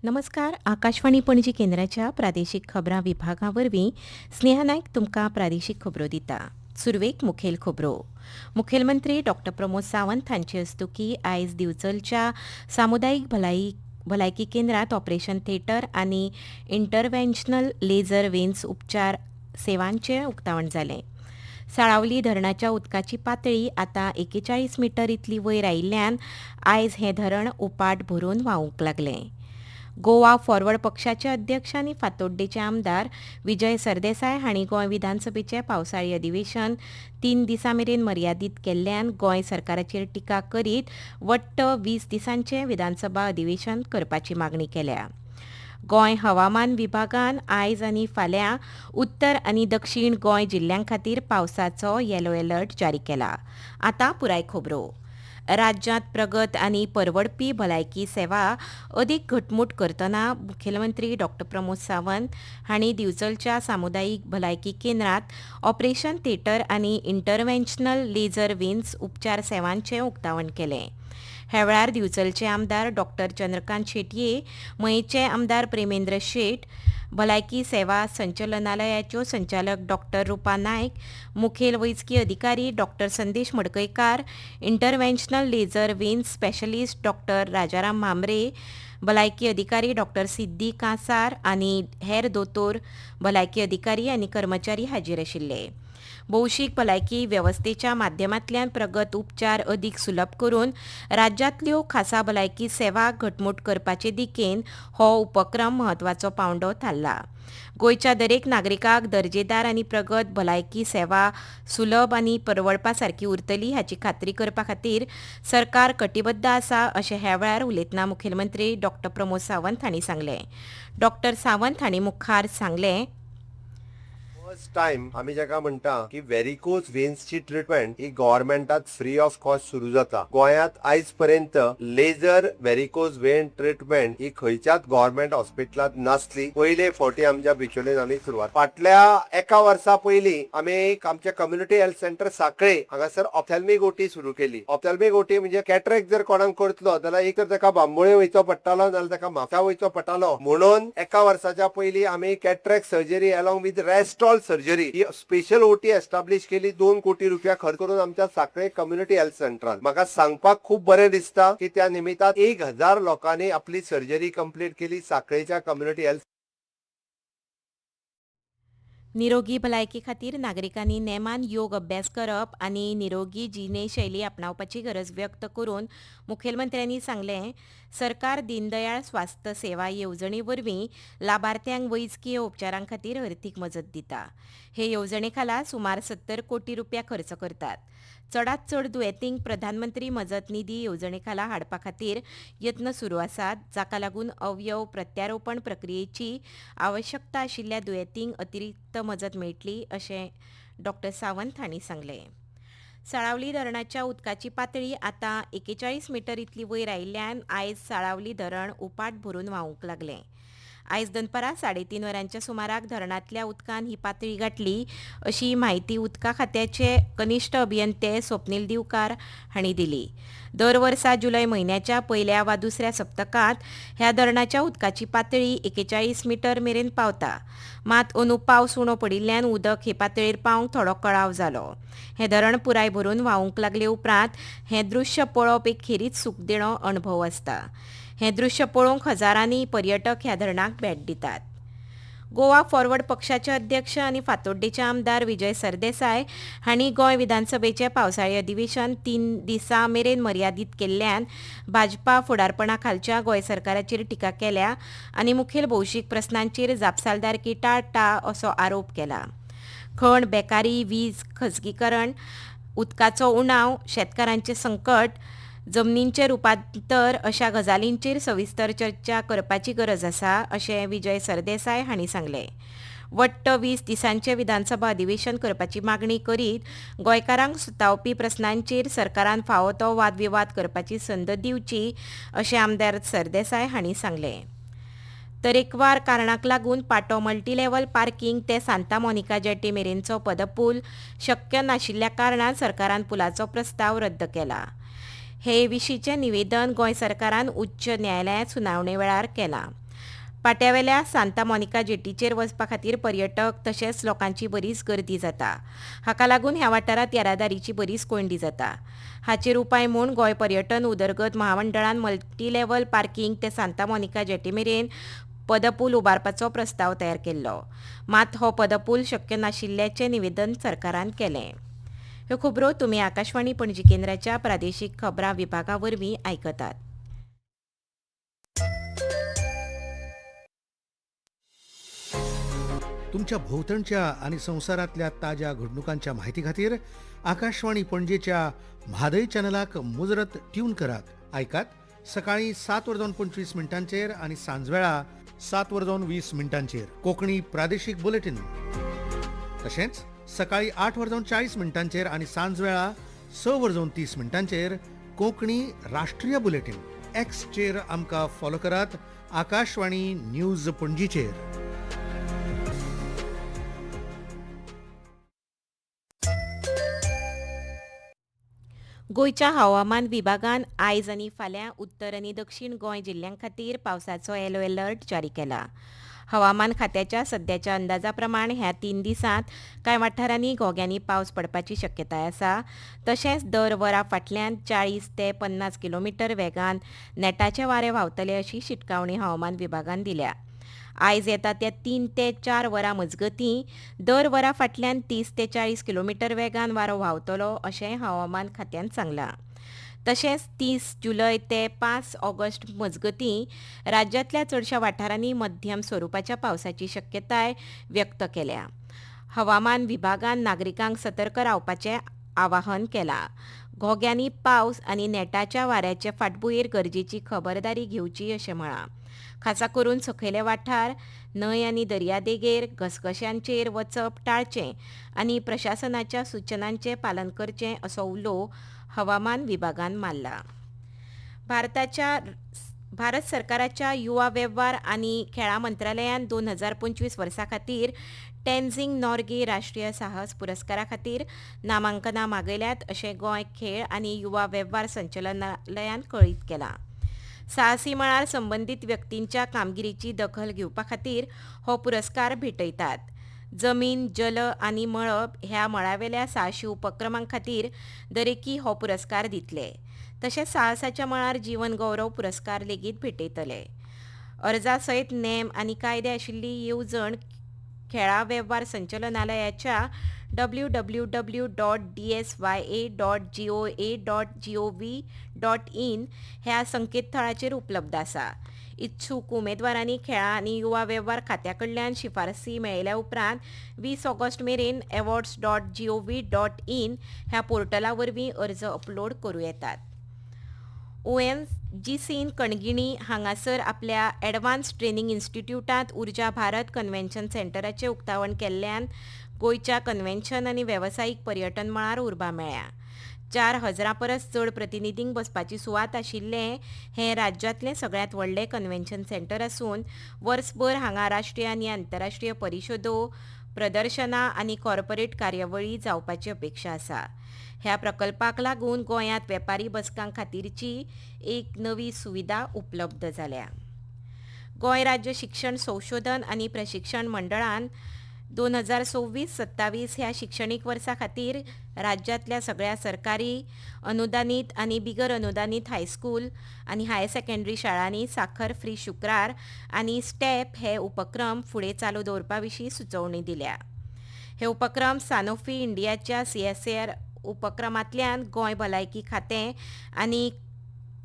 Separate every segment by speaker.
Speaker 1: नमस्कार. आकाशवाणी पणजी केंद्राच्या प्रादेशीक खबरां विभागावरवीं स्नेहा नायक तुमकां प्रादेशीक खबरो दिता. सुरवेक मुखेल खबरो. मुखेलमंत्री डॉ. प्रमोद सावंत हांचे हस्तुकीं आयज दिवचलच्या सामुदायिक भलायकी केंद्रांत ऑपरेशन थिएटर आनी इंटरव्हेन्शनल लेजर वेन्स उपचार सेवांचें उक्तावण जालें. साळावली धरणाच्या उदकाची पातळी आतां 41 मीटर इतली वयर आयिल्ल्यान आयज हें धरण उपाट भरून व्हांवूंक लागलें. गोवा फॉरवर्ड पक्षाचे अध्यक्ष आनी फातोड्डेचे आमदार विजय सरदेसाय हांणी गोंय विधानसभेचें पावसाळी अधिवेशन 3 दिसां मेरेन मर्यादीत केल्ल्यान गोंय सरकाराचेर टिका करीत वट्ट 20 दिसांचें विधानसभा अधिवेशन करपाची मागणी केल्या. गोंय हवामान विभागान आयज आनी फाल्यां उत्तर आनी दक्षिण गोंय जिल्ह्यां खातीर पावसाचो येलो अलर्ट जारी केला. आतां पुराय खबरो. राज्यांत प्रगत आनी परवडपी भलायकी सेवा अदीक घटमूट करतना मुखेलमंत्री डॉ. प्रमोद सावंत हांणी दिवचलच्या सामुदायिक भलायकी केंद्रांत ऑपरेशन थिएटर आनी इंटरव्हेन्शनल लेजर वेन्स उपचार सेवांचें उक्तावण केलें. ह्या वेळार दिवचलचे आमदार डॉ. चंद्रकांत शेटये, मयेंचे आमदार प्रेमेंद्र शेट, भलायकी सेवा संचालनालयाच्यो संचालक डॉ. रुपा नायक, मुखेल वैजकी अधिकारी डॉ. संदेश मडकयकार, इंटरव्हेन्शनल लेजर वेन्स स्पेशलिस्ट डॉ. राजाराम भांबरे, भलायकी अधिकारी डॉ. सिद्धी कांसार आनी हेर दोतोर, भलायकी अधिकारी आनी कर्मचारी हाजीर आशिल्ले. भौशीक भलायकी वेवस्थेच्या माध्यमांतल्यान प्रगत उपचार अदीक सुलभ करून राज्यांतल्यो खासा भलायकी सेवा घटमूट करपाचे दिकेन हो उपक्रम म्हत्वाचो पावंडो थारला. गोंयच्या दरेक नागरिकाक दर्जेदार आनी प्रगत भलायकी सेवा सुलभ आनी परवडपा सारकी उरतली हाची खात्री करपा खातीर सरकार कटिबद्ध आसा अशें ह्या वेळार उलयतना मुखेलमंत्री डॉ. प्रमोद सावंत हांणी सांगलें. डॉ. सावंत हांणी मुखार सांगलें,
Speaker 2: फर्स्ट टाइम आम्ही जेका म्हणटा की व्हेरिकोज वेन्सची ट्रीटमेंट ही गव्हर्नमेंटात फ्री ऑफ कॉस्ट सुरू जाता. गोंयांत आयज पर्यंत लेजर व्हेरिकोज वेन ट्रीटमेंट ही खंयच्याच गव्हर्नमेंट हॉस्पिटलात नासली. पयले फावटी आमच्या बिचोलेन आमी सुरवात. फाटल्या एका वर्सा पयलीं आमी आमच्या कम्युनिटी हेल्थ सेंटर सांखळे हांगासर ऑप्थॅल्मिक ओटी सुरू केली. ऑप्थॅल्मिक ओटी म्हणजे कॅटरेक्ट जर कोणाक करतलो जाल्यार एक तर ताका बांबोळे वयचो पडटालो नाजाल्यार ताका म्हापसा वयचो पडटालो. म्हणून एका वर्साच्या पयलीं आमी कॅटरेक्ट सर्जरी अलॉंग विथ रेस्टॉल सर्जरी ही स्पेशल ओटी एस्टॅब्लिश केली. 2 कोटी रुपया खर्च करून आमच्या सांखळे कम्युनिटी हेल्थ सेंटरात. म्हाका सांगपाक खूप बरें दिसता की त्या निमित्तान 1000 लोकांनी आपली सर्जरी कंप्लीट केली सांखळेच्या कम्युनिटी हेल्थ.
Speaker 1: निरोगी भलायकी खातीर नागरिकांनी नेमान योग अभ्यास करप आनी निरोगी जिणेशैली आपणावपाची गरज व्यक्त करून मुखेलमंत्र्यांनी सांगलें, सरकार दीनदयाळ स्वास्थ्य सेवा येवजणे वरवीं लाभार्थ्यांक वैजकीय उपचारां खातीर अर्थीक मजत दिता. हे येवजणे खाला सुमार 70 कोटी रुपया खर्च करतात. चडांत चड दुयेंतींक प्रधानमंत्री मजत निधी येवजणे खाला हाडपा खातीर यत्न सुरू आसात, जाका लागून अवयव प्रत्यारोपण प्रक्रियेची आवश्यकता आशिल्ल्या दुयेंतींक अतिरिक्त मजत मेळटली अशें डॉ. सावंत हांणी सांगलें. साळावली धरणाच्या उदकाची पातळी आतां 41 मीटर इतली वयर आयिल्ल्यान आयज साळावली धरण उपाट भरून व्हांवूंक लागलें. आयज दनपारां 3:30 वरांच्या सुमाराक धरणांतल्या उदकान ही पातळी गाठली अशी माहिती उदका खात्याचे कनिश्ठ अभियंते स्वप्नील दिवकार हांणी दिली. दर वर्सा जुलय म्हयन्याच्या पयल्या वा दुसऱ्या सप्तकांत ह्या धरणाच्या उदकाची पातळी 41 मीटर मेरेन पावता. मात अंदू पावस उणो पडिल्ल्यान उदक हे पातळेर पावंक थोडो कळाव जालो. हें धरण पुराय भरून व्हांवूंक लागले उपरांत हें दृश्य पळोवप एक खेरीत सूख देणो अणभव आसता. हें दृश्य पळोवंक हजारांनी पर्यटक ह्या धरणाक भेट दितात. गोवा फॉरवर्ड पक्षाचे अध्यक्ष आनी फातोड्डेचे आमदार विजय सरदेसाय हांणी गोंय विधानसभेचें पावसाळी अधिवेशन 3 दिसां मेरेन मर्यादीत केल्ल्यान भाजपा फुडारपणा खालच्या गोंय सरकाराचेर टिका केल्या आनी मुखेल भौशीक प्रस्नांचेर जापसालदारकी टाळटा असो आरोप केला. खण, बेकारी, वीज, खाजगीकरण, उदकाचो उणाव, शेतकारांचें संकट, जमनींचें रुपांतर अशा गजालींचेर सविस्तर चर्चा करपाची गरज आसा अशें विजय सरदेसाय हांणी सांगलें. वट्ट 20 दिसांचें विधानसभा अधिवेशन करपाची मागणी करीत गोंयकारांक सुतावपी प्रस्नांचेर सरकारान फावो तो वादविवाद करपाची संद दिवची अशें आमदार सरदेसाय हांणी सांगलें. तरेकवार कारणाक लागून पाटो मल्टीलेव्हल पार्किंग ते सांता मोनिका जेटी मेरेनचो पदपूल शक्य नाशिल्ल्या कारणान सरकारान पुलाचो प्रस्ताव रद्द केला. हे विशींचें निवेदन गोंय सरकारान उच्च न्यायालयात सुनावणे वेळार केलां. पाट्यावेल्या सांता मोनिका जेटीचेर वचपा खातीर पर्यटक तशेंच लोकांची बरीच गर्दी जाता. हाका लागून ह्या वाठारांत येरादारीची बरीच कोंडी जाता. हाचेर उपाय म्हूण गोंय पर्यटन उदरगत महामंडळान मल्टीलेव्हल पार्किंग ते सांता मोनिका जेटी मेरेन पदपूल उबारपाचो प्रस्ताव तयार केल्लो. मात हो पदपूल शक्य नाशिल्ल्याचें निवेदन सरकारान केलें. ह्यो खबरो तुमी आकाशवाणी पणजी केंद्राच्या प्रादेशीक खबरां विभागा वरवीं आयकतात.
Speaker 3: तुमच्या भोवतणच्या आणि संवसारांतल्या ताज्या घडणुकांच्या म्हायती खातीर आकाशवाणी पणजेच्या म्हादय चॅनलाक मुजरत ट्यून करात. आयकात सकाळीं 7:25 आनी सांजवेळा 7:20 कोंकणी प्रादेशीक बुलेटिन. तशेंच सकाळीं 8:40 आनी सांजवेळा 6:30 कोंकणी राष्ट्रीय बुलेटिन. एक्सचेर आमकां फॉलो करात. आकाशवाणी न्यूज पणजीचेर.
Speaker 1: गोंयच्या हवामान विभागान आयज आनी फाल्यां उत्तर आनी दक्षिण गोंय जिल्ह्यां खातीर पावसाचो येलो अलर्ट जारी केला. हवामान खात्याच्या सद्याच्या अंदाजा प्रमाण ह्या 3 दिसांत कांय वाठारांनी घोग्यांनी पावस पडपाची शक्यताय आसा. तशेंच दर वरा फाटल्यान 40 ते 50 किलोमीटर वेगान नेटाचे वारे व्हांवतले अशी शिटकावणी हवामान विभागान दिल्या. आयज येता त्या 3 ते 4 वरां मजगतीं दर वरा फाटल्यान 30 ते 40 किलोमीटर वेगान वारो व्हांवतलो अशें हवामान खात्यान सांगलां. तशेंच 30 जुलय ते 5 ऑगस्ट मजगतीं राज्यांतल्या चडशा वाठारांनी मध्यम स्वरुपाच्या पावसाची शक्यताय व्यक्त केल्या. हवामान विभागान नागरिकांक सतर्क रावपाचें आवाहन केलां. घोग्यांनी पावस आनी नेटाच्या वाऱ्याचे फाटभुंयेर गरजेची खबरदारी घेवची अशें म्हळां. खासा करून सकयले वाठार, न्हंय आनी दर्यादेगेर घसघश्यांचेर वचप टाळचें आनी प्रशासनाच्या सुचनांचें पालन करचें असो उलो हवामान विभागान मारला. भारत सरकाराच्या युवा वेव्हार आनी खेळां मंत्रालयान 2025 वर्सा खातीर टेन्झिंग नॉर्गे राष्ट्रीय साहस पुरस्कारा खातीर नामांकनां मागयल्यात अशें गोंय खेळ आनी युवा वेव्हार संचालनालयान कळीत केलां. साहसी मळार संबंदीत व्यक्तींच्या कामगिरीची दखल घेवपा खातीर हो पुरस्कार भेटयतात. जमीन, जल आनी मळब ह्या मळावेल्या साहसी उपक्रमां खातीर दरेकी हो पुरस्कार दितले. तशेंच साहसाच्या मळार जीवन गौरव पुरस्कार लेगीत भेटयतले. अर्जा सयत नेम आनी कायदे आशिल्ली येवजण खेळां वेव्हार संचालनालयाच्या www.dsya.goa.gov.in ह्या संकेतथळाचेर उपलब्ध आसा. इत्सूक उमेदवारांनी खेळां आनी युवा वेव्हार खात्या कडल्यान शिफारसी मेळयल्या उपरांत 20 ऑगस्ट मेरेन awards.gov.in ह्या पोर्टला वरवीं अर्ज अपलोड करूं येतात. ONGCन कणगिणी हांगासर आपल्या एडवान्स ट्रेनिंग इन्स्टिट्यूटांत उर्जा भारत कन्व्हेन्शन सेंटराचें उक्तावण केल्ल्यान गोंयच्या कन्व्हेन्शन आनी वेवसायीक पर्यटन मळार उर्बा मेळ्ळ्या. 4,000 परस चड प्रतिनिधींक बसपाची सुवात आशिल्लें हें राज्यांतलें सगळ्यांत व्हडलें कन्व्हेन्शन सेंटर आसून वर्सभर हांगा राष्ट्रीय आनी आंतरराष्ट्रीय परिशदो, प्रदर्शनां आनी कॉर्पोरेट कार्यावळी जावपाची अपेक्षा आसा. ह्या प्रकल्पाक लागून गोंयांत वेपारी बसकां खातीरची एक नवी सुविधा उपलब्ध जाल्या. गोंय राज्य शिक्षण संशोधन आनी प्रशिक्षण मंडळान 2026-27 ह्या शिक्षणीक वर्सा खातीर राज्यांतल्या सगळ्या सरकारी, अनुदानीत आनी बिगर अनुदानीत हायस्कूल आनी हायर सेकंडरी शाळांनी साखर फ्री शुक्रार आनी स्टेप हे उपक्रम फुडें चालू दवरपा विशीं सुचोवणी दिल्या. हे उपक्रम सानोफी इंडियाच्या CSIR उपक्रमांतल्यान गोंय भलायकी खातें आनी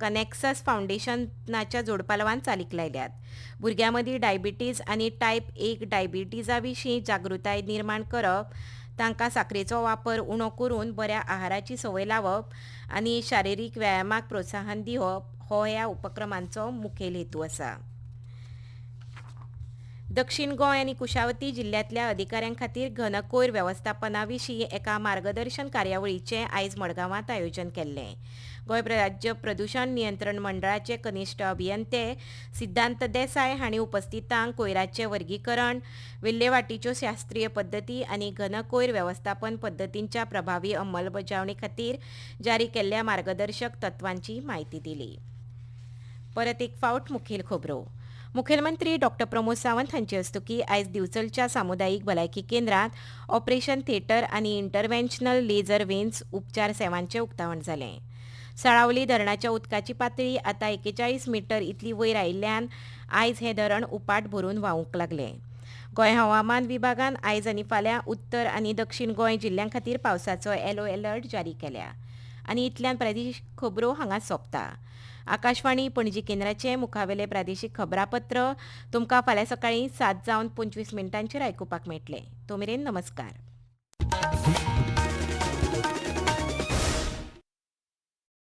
Speaker 1: कनेक्सस फावंडेशनाच्या जोडपालवान चालीक लायल्यात. भुरग्यां मदीं डायबिटीज आनी टायप 1 डायबिटीजा विशीं जागृताय निर्माण करप, तांकां साखरेचो वापर उणो करून बऱ्या आहाराची संवय लावप आनी शारिरीक व्यायामाक प्रोत्साहन दिवप हो ह्या उपक्रमांचो मुखेल हेतू आसा. दक्षिण गोंय आनी कुशावती जिल्ल्यांतल्या अधिकाऱ्यां खातीर घनकयर वेवस्थापना विशीं एका मार्गदर्शन कार्यावळीचें आयज मडगांवांत आयोजन केल्लें. गोंय राज्य प्रदूषण नियंत्रण मंडळाचे कनिश्ठ अभियंते सिद्धांत देसाय हांणी उपस्थितांक कोयराचें वर्गीकरण, विल्हेवाटीच्यो शास्त्रीय पद्दती आनी घनकयर वेवस्थापन पद्दतींच्या प्रभावी अंमलबजावणे खातीर जारी केल्ल्या मार्गदर्शक तत्वांची म्हायती दिली. परत एक फावट मुखेल खबरो. मुखेलमंत्री डॉक्टर प्रमोद सावंत हांचे हस्तुकीं आयज दिवचलच्या सामुदायिक भलायकी केंद्रांत ऑपरेशन थिएटर आनी इंटरव्हेन्शनल लेजर वेन्स उपचार सेवांचें उक्तावण जालें. साळावली धरणाच्या उदकाची पातळी आतां 41 मीटर इतली वयर आयिल्ल्यान आयज हें धरण उपाट भरून व्हांवूंक लागलें. गोंय हवामान विभागान आयज आनी फाल्यां उत्तर आनी दक्षिण गोंय जिल्ह्यां खातीर पावसाचो येलो अलर्ट जारी केल्या. आनी इतल्यान प्रादेशीक खबरो हांगा सोंपता. आकाशवाणी पणजी केंद्राचे मुखावेले प्रादेशीक खबरापत्र तुमकां फाल्यां सकाळीं 7:25 आयकुपाक मेळटलें. तो मेरेन नमस्कार.